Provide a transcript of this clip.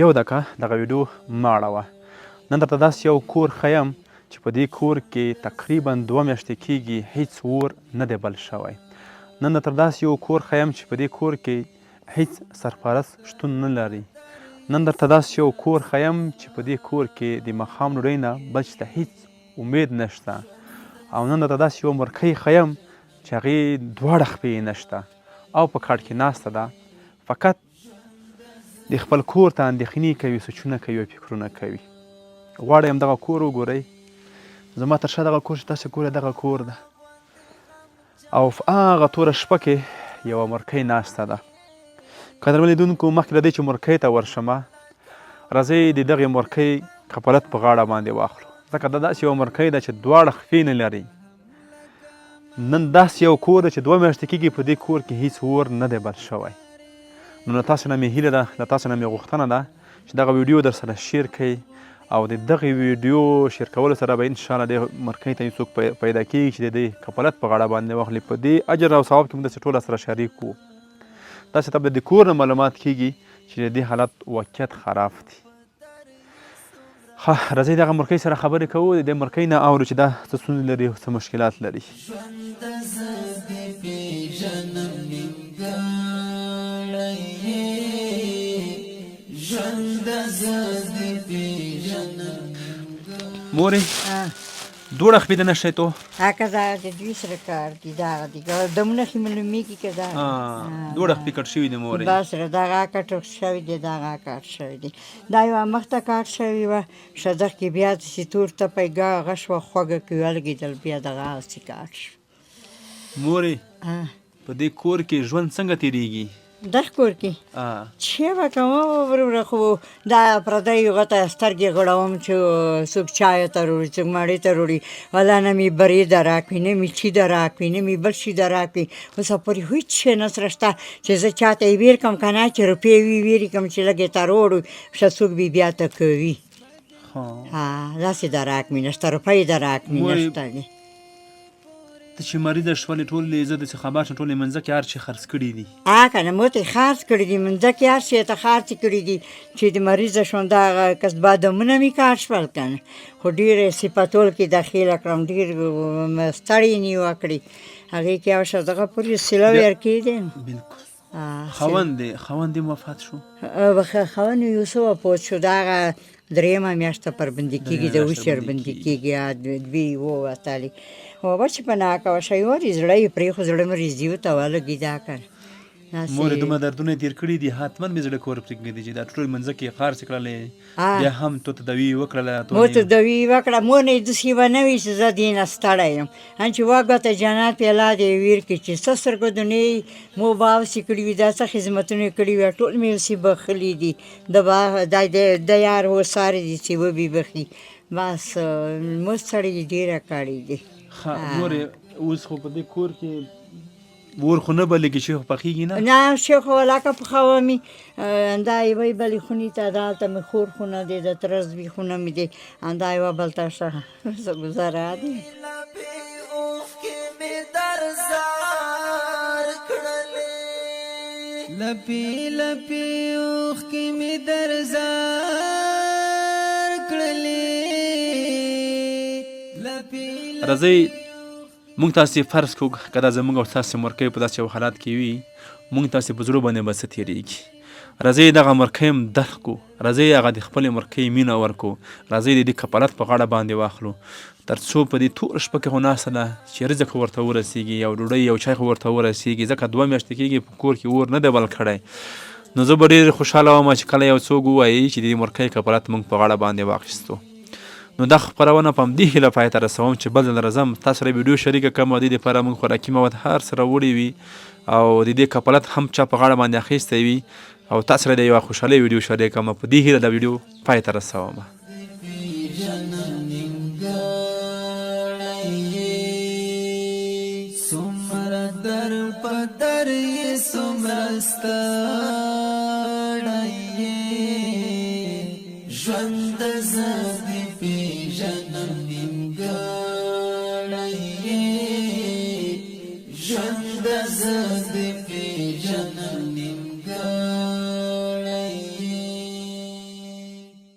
یو دقیقه دغه ویډیو مه اړوه. نن درته داسې یو کور ښیم چې په دې کور کې تقریبا 2 میاشتې کېږي هیڅ اور نه دی بل شوی. نن درته داسې یو کور ښیم چې په دې کور کې هیڅ سرپرست شتون نه لري. نن درته داسې یو کور ښیم چې په دې کور کې د ماښام ډوډۍ نه بل څه ته هیڅ امید نشته. او نن درته داسې یو مرکۍ ښیم چې هغې 2 خپې یې نشته او په کاټ کې ناسته ده، فقط د خپل کور ته اندېښنې کوي، سوچونه کوي او فکرونه کوي. غواړم دغه کور وګورئ. زما تر شا دغه کور چې تاسې ګورئ دغه کور ده او په هغه توره شپه کې یوه مرکۍ ناسته ده. قدرمن لیدونکو، مخکې له دې چې مرکۍ ته ورشمه، راځئ د دغې مرکۍ کفالت په غاړه باندې واخلو، ځکه دا داسې یوه مرکۍ ده چې 2 خپې نه لري. نن داسې یو کور ده چې 2 میاشتې کېږي په دې کور کې هیڅ اور نه دی بل شوی. نو له تاسو نه مې هیله ده، له تاسو نه مې غوښتنه ده چې دغه ویډیو در سره شیر کړئ او د دغې ویډیو شیر کولو سره به انشاءالله دې مرکۍ ته څوک پیدا کېږي چې د دې کفالت په غاړه باندې واخلي. په دې اجر او ثواب کې موږ داسې ټول سره شریک وو. تاسې ته به د کور نه معلومات کېږي چې د دې حالت واقعیت خراب دی. ښه، راځئ دغه مرکۍ سره خبرې کوو، د دې مرکۍ نه اورو چې دا څه ستونزې لري او څه مشکلات لري. مورې 2 خپې د نشئ تو؟ که دا د دوی سره کار دي، دغه دي دمونه ښې معلومېږي که دا 2 خپې کټ شوي دي مورې. بس دغه کټ شوي دي، دغه کټ شوي دي. دا یوه مخته کټ شوې وه، ښځه کې بیا داسې تور تپی ږغه شوه، خوږه کې ولګېدل، بیا دغه هسې کټ شو. مورې په دې کور کې ژوند څنګه تېرېږي؟ دغه کور کې چې به کومه وروره، خو دا پردیو غته سترګې غړوم چې څوک چایو ته وروړي، څوک مړۍ ته وروړي، ولا نه مې برېده راکړي، نه مې چي ده راکړي، نه مې بل شي ده راکړي. اوسه پورې هېڅ شی نه سره شته چې زه چاته یې ویر کړم که نه، چې روپۍ وي ویر کړم چې لږ یې ته روړو ښه څوک به بیا ته کوي. داسې ده راکړي نشته، روپۍ ده راکړي نشته دي. ته چې مریضه شولې ټولې زه داسې خبر شم ټولې منځه کې هر شي خرڅ کړي دي؟ که نه مو ته یې خرڅ کړي دي، منځه کې هر شي یې ته خرڅ کړي دي چې د مریضه شوم. دغه کس بادامونه مې کار شول که نه، خو ډېر صفتول کې داخله کړم، ډېر ستړی یې نیوه کړي. هغې کې یو شه دغه پورې سیله ورکېدی. بلکل. خاوند یې وفات شو؟ خاوند یې یو څه وفات شو، دغه 3مه میاشته پر بندي کېږي، د اوس بندي کېږي، 2 ووتلې. بابا چې په ناکه وشه یورې زړه یې پرېښود، زړه مې رېزیو ته ولګي. دا که مورې دومره دردونه یې تېر کړي دي، حتما مې زړه کې ورپرېږدي چې دا ټول منځه کې یې خرڅ کړلې، بیا هم تو ته دوي وکړله. مو ته دوي وکړه، مور نه یې داسې ونه وي چې زه دې نه ستړی یم. چې واګوته جنت پیاله دې ویر کړي چې څه سترګدونې مو باوسې کړي وي، دا څه خدمتونه یې کړي وي، ټول مې اوسې بخښلي دي. د یار وسارې دي چې وبې بخي. بس مو ستړی یې ډېره کړې دي. مورې اوس خو په دې کور کې اور خو نه بلېږي، شی خو پخېږي نه؟ نه، شی خو ولاکه پخومې. دا یوې بلې خونې ته، دلته مې خور خونه دی، د تره زوی خونه مې دی، دا یوه بل ته ښه ګذاره دی. لپې لپې اوښکې مې در زار کړلې. راځئ موږ تاسې فرض کړو که دا زموږ او ستاسې مرکۍ په داسې یو حالات کې وي، موږ تاسې په زړه باندې به څه تېرېږي. راځئ دغه مرکۍ هم درک کړو، راځئ هغه د خپلې مرکۍ مینه ورکړو، راځئ د دې کفالت په غاړه باندې واخلو، تر څو په دې توره شپه کې خو ناسته ده چې رزق خو ورته ورسېږي، یو ډوډۍ یو چای خو ورته ورسېږي، ځکه 2 میاشتې کېږي په کور کې اور نه دی بل کړی. نو زه به ډېر خوشحاله وم چې کله یو څوک ووایي چې د دې مرکۍ کفالت موږ په غاړه باندې واخیستو. نو دا خپرونه په همدې هیله پای ته رسوم چې بل ځل راځم تاسو سره ویډیو شریکه کړم او د دې دپاره موږ خوراکي مواد هر څه راوړي وي او د دې کفالت هم چا په غاړه باندې اخیستی وي او تاسو سره د یوه خوشحالۍ ویډیو شریک کړم. په دې هیله دا ویډیو پای ته رسوم. څومره در په در یې څومره ستړی یې ژوند د زړه